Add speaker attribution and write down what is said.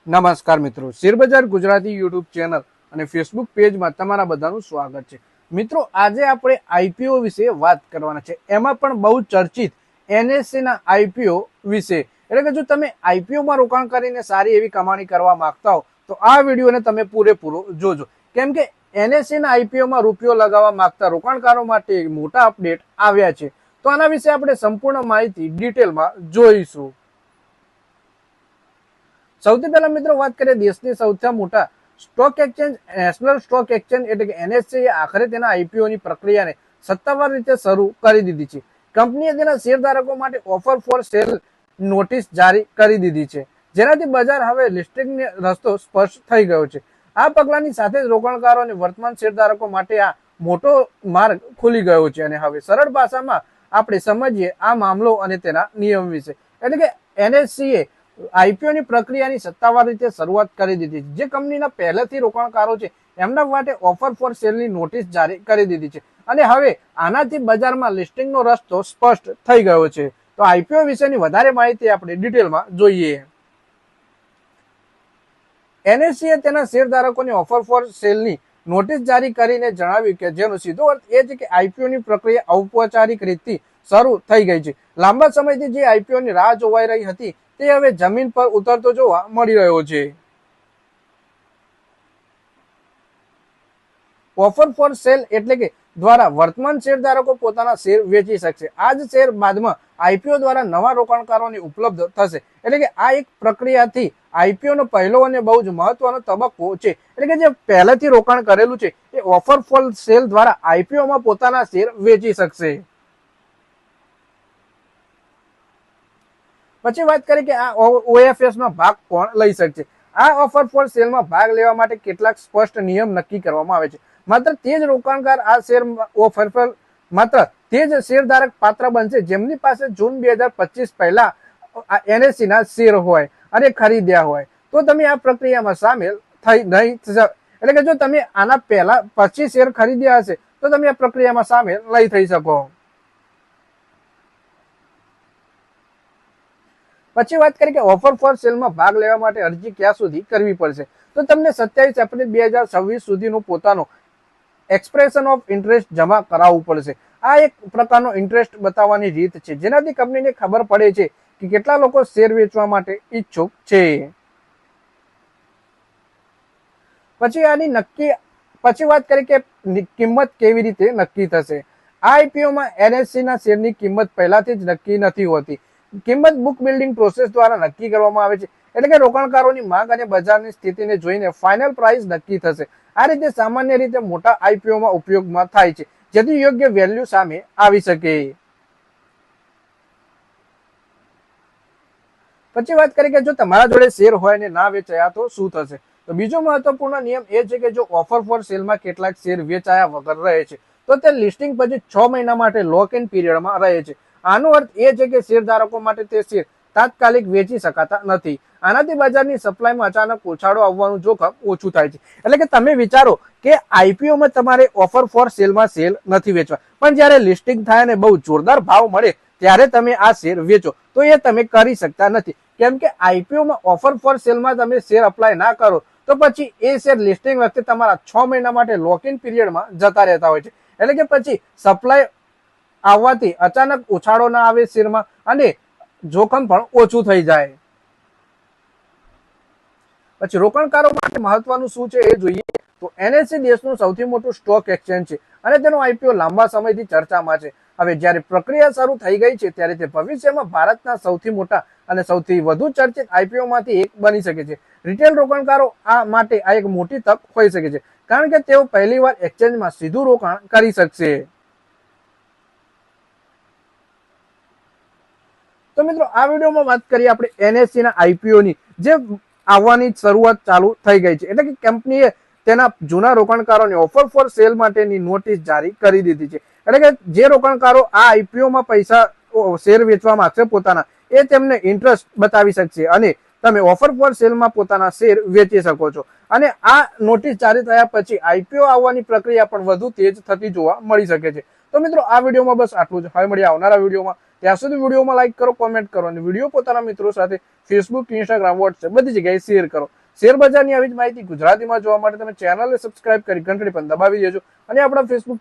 Speaker 1: નમસ્કાર મિત્રો, શેરબજાર ગુજરાતી યુટ્યુબ ચેનલ અને ફેસબુક પેજમાં તમારા બધાનું સ્વાગત છે. મિત્રો, આજે આપણે આઈપીઓ વિશે વાત કરવાના છે. એમાં પણ બહુ ચર્ચિત એનએસસી ના આઈપીઓ વિશે. એટલે કે જો તમે આઈપીઓમાં રોકાણ કરીને સારી એવી કમાણી કરવા માંગતા હો તો આ વિડીયોને તમે પૂરેપૂરો જોજો. કેમ કે એનએસસી ના આઈપીઓમાં રૂપિયો લગાવવા માંગતા રોકાણકારો માટે મોટા અપડેટ આવ્યા છે. તો આના વિશે આપણે સંપૂર્ણ માહિતી ડિટેલમાં જોઈશું. સૌથી પહેલા મિત્રો વાત કરીએ દેશની સૌથી મોટા stock exchange national stock exchange એટલે કે એનએસસી આખરે તેના આઈપીઓની પ્રક્રિયાને સત્તાવાર રીતે શરૂ કરી દીધી છે. કંપનીએ તેના શેરધારકો માટે ઓફર ફોર સેલ નોટિસ જારી કરી દીધી છે, જેનાથી બજાર હવે લિસ્ટિંગનો રસ્તો સ્પષ્ટ થઈ ગયો છે. આ પગલાની સાથે જ રોકાણકારો અને વર્તમાન શેરધારકો માટે આ મોટો માર્ગ ખુલી ગયો છે. અને હવે સરળ ભાષામાં આપણે સમજીએ આ મામલો અને તેના નિયમ વિશે. એટલે કે એનએસસીએ આઈપીઓની પ્રક્રિયાની સત્તાવાર રીતે શરૂઆત કરી દીધી છે. જે કંપનીના પહેલેથી રોકાણકારો છે એમના માટે ઓફર ફોર સેલની નોટિસ જારી કરી દીધી છે અને હવે આનાથી બજારમાં લિસ્ટિંગનો રસ્તો સ્પષ્ટ થઈ ગયો છે. તો આઈપીઓ વિશેની વધારે માહિતી આપણે ડિટેલમાં જોઈએ. એનએસસીએ તેના શેરધારકોને ઓફર ફોર સેલની નોટિસ જારી કરીને જણાવ્યું કે જેનો સીધો અર્થ એ છે કે આઈપીઓની પ્રક્રિયા ઔપચારિક રીતે શરૂ થઈ ગઈ છે. લાંબા સમયથી જે આઈપીઓની રાહ જોવાઈ રહી હતી તે હવે જમીન પર ઉતરતો જોવા મળી રહ્યો છે. ઓફર ફોર સેલ એટલે કે દ્વારા વર્તમાન શેરધારકો પોતાના શેર વેચી શકશે. આ જ શેર બાદમાં આઈપીઓ દ્વારા નવા રોકાણકારોને ઉપલબ્ધ થશે. એટલે કે આ એક પ્રક્રિયાથી આઈપીઓ નો પહેલો અને બહુ જ મહત્વનો તબક્કો છે. એટલે કે જે પહેલેથી રોકાણ કરેલું છે એ ઓફર ફોર સેલ દ્વારા આઈપીઓમાં પોતાના શેર વેચી શકશે. પછી વાત કરીએ કે આ ઓએફએસ માં ભાગ કોણ લઈ શકશે. આ ઓફર ફોર સેલમાં ભાગ લેવા માટે કેટલાક સ્પષ્ટ નિયમ નક્કી કરવામાં આવે છે. માત્ર તે જ રોકાણકાર આ શેર ઓફર પર માત્ર તે જ શેરધારક પાત્ર બનશે જેમની પાસે જૂન 2025 પહેલા એનએસસી ના શેર હોય અને ખરીદ્યા હોય. તો તમે આ પ્રક્રિયામાં સામેલ થઈ નહીં. એટલે કે જો તમે આના પહેલા 25 શેર ખરીદ્યા હશે તો તમે આ પ્રક્રિયામાં સામેલ નહીં થઈ શકો. પછી વાત કરીએ કે ઓફર ફોર સેલમાં ભાગ લેવા માટે અરજી ક્યાં સુધી કરવી પડશે. તો તમને 27 એપ્રિલ 2026 સુધીનું પોતાનો એક્સપ્રેશન ઓફ ઇન્ટરેસ્ટ જમા કરાવવું પડશે. આ એક પ્રકારનો ઇન્ટરેસ્ટ બતાવવાની રીત છે જેનાથી કંપનીને ખબર પડે છે કે કેટલા લોકો શેર વેચવા માટે ઈચ્છુક છે. પછી વાત કરીએ કે કિંમત કેવી રીતે નક્કી થશે. આ આઈપીઓમાં એનએસસી ના શેરની કિંમત પહેલાથી જ નક્કી નથી હોતી. કિંમત બુક બિલ્ડિંગ પ્રોસેસ દ્વારા નક્કી કરવામાં આવે છે. એટલે કે રોકાણકારોની માંગ અને બજારની સ્થિતિને જોઈને ફાઇનલ પ્રાઇસ નક્કી થશે. આ રીતે સામાન્ય રીતે મોટા આઈપીઓમાં ઉપયોગમાં થાય છે જેથી યોગ્ય વેલ્યુ સામે આવી શકે. પછી વાત કરીએ કે જો તમારા જોડે શેર હોય ને ના વેચાયા તો શું થશે. તો બીજો મહત્વપૂર્ણ નિયમ એ છે કે જો ઓફર ફોર સેલમાં કેટલાક શેર વેચાયા વગર રહે છે તો તે લિસ્ટિંગ પછી 6 મહિના માટે લોક ઇન પીરિયડમાં રહે છે. આનો અર્થ એ છે કે શેરધારકો માટે તે શેર તાત્કાલિક વેચી શકાતા નથી. આનાથી બજારની સપ્લાયમાં અચાનક ઉછાળો આવવાનું જોખમ ઓછું થાય છે. એટલે કે તમે વિચારો કે આઈપીઓમાં તમારે ઓફર ફોર સેલમાં શેર નથી વેચવા, પણ જ્યારે લિસ્ટિંગ થાય અને બહુ જોરદાર ભાવ મળે ત્યારે તમે આ શેર વેચો તો એ તમે કરી શકતા નથી. કેમ કે આઈપીઓમાં ઓફર ફોર સેલમાં તમે શેર અપ્લાય ના કરો તો પછી એ શેર લિસ્ટિંગ વખતે તમારા 6 મહિના માટે લોક ઇન પીરિયડમાં જતા રહેતા હોય છે. એટલે કે પછી સપ્લાય આવવાથી અચાનક ઉછાળો ના આવે શેરમાં અને જોખમ પણ ઓછું થઈ જાય. પછી રોકાણકારો માટે મહત્વનું શું છે એ જોઈએ તો એનએસસી દેશનું સૌથી મોટું સ્ટોક એક્સચેન્જ છે અને તેનો આઈપીઓ લાંબા સમયથી ચર્ચામાં છે. હવે જ્યારે પ્રક્રિયા શરૂ થઈ ગઈ છે ત્યારે તે ભવિષ્યમાં ભારતના સૌથી મોટા અને સૌથી વધુ ચર્ચિત આઈપીઓમાંથી એક બની શકે છે. રિટેલ રોકાણકારો આ માટે આ એક મોટી તક હોઈ શકે છે કારણ કે તેઓ પહેલીવાર એક્સચેન્જમાં સીધું રોકાણ કરી શકશે. તો મિત્રો, આ વિડીયોમાં વાત કરીએ આપણે એનએસસી ના આઈપીઓની જે આવવાની શરૂઆત ચાલુ થઈ ગઈ છે. એટલે કે કંપનીએ તેના જૂના રોકાણકારોને ઓફર ફોર સેલ માટેની નોટિસ જારી કરી દીધી છે. એટલે કે જે રોકાણકારો આ આઈપીઓમાં પૈસા શેર વેચવા માંગશે પોતાના, એ તેમને ઇન્ટરેસ્ટ બતાવી શકશે અને તમે ઓફર ફોર સેલમાં પોતાના શેર વેચી શકો છો. અને આ નોટિસ જારી થયા પછી આઈપીઓ આવવાની પ્રક્રિયા પણ વધુ તેજ થતી જોવા મળી શકે છે. તો મિત્રો, આ વિડીયોમાં બસ આટલું જ. હવે મળીએ આવનારા વિડીયોમાં. ત્યાં સુધી વિડીયોમાં લાઈક કરો, કોમેન્ટ કરો અને વિડીયો પોતાના મિત્રો સાથે ફેસબુક, ઇન્સ્ટાગ્રામ, વોટ્સએપ બધી જગ્યાએ શેર કરો. શેર બજારની આવી જ માહિતી ગુજરાતીમાં જોવા માટે તમે ચેનલને સબસ્ક્રાઇબ કરી ઘંટડી પણ દબાવી દેજો અને આપણા ફેસબુક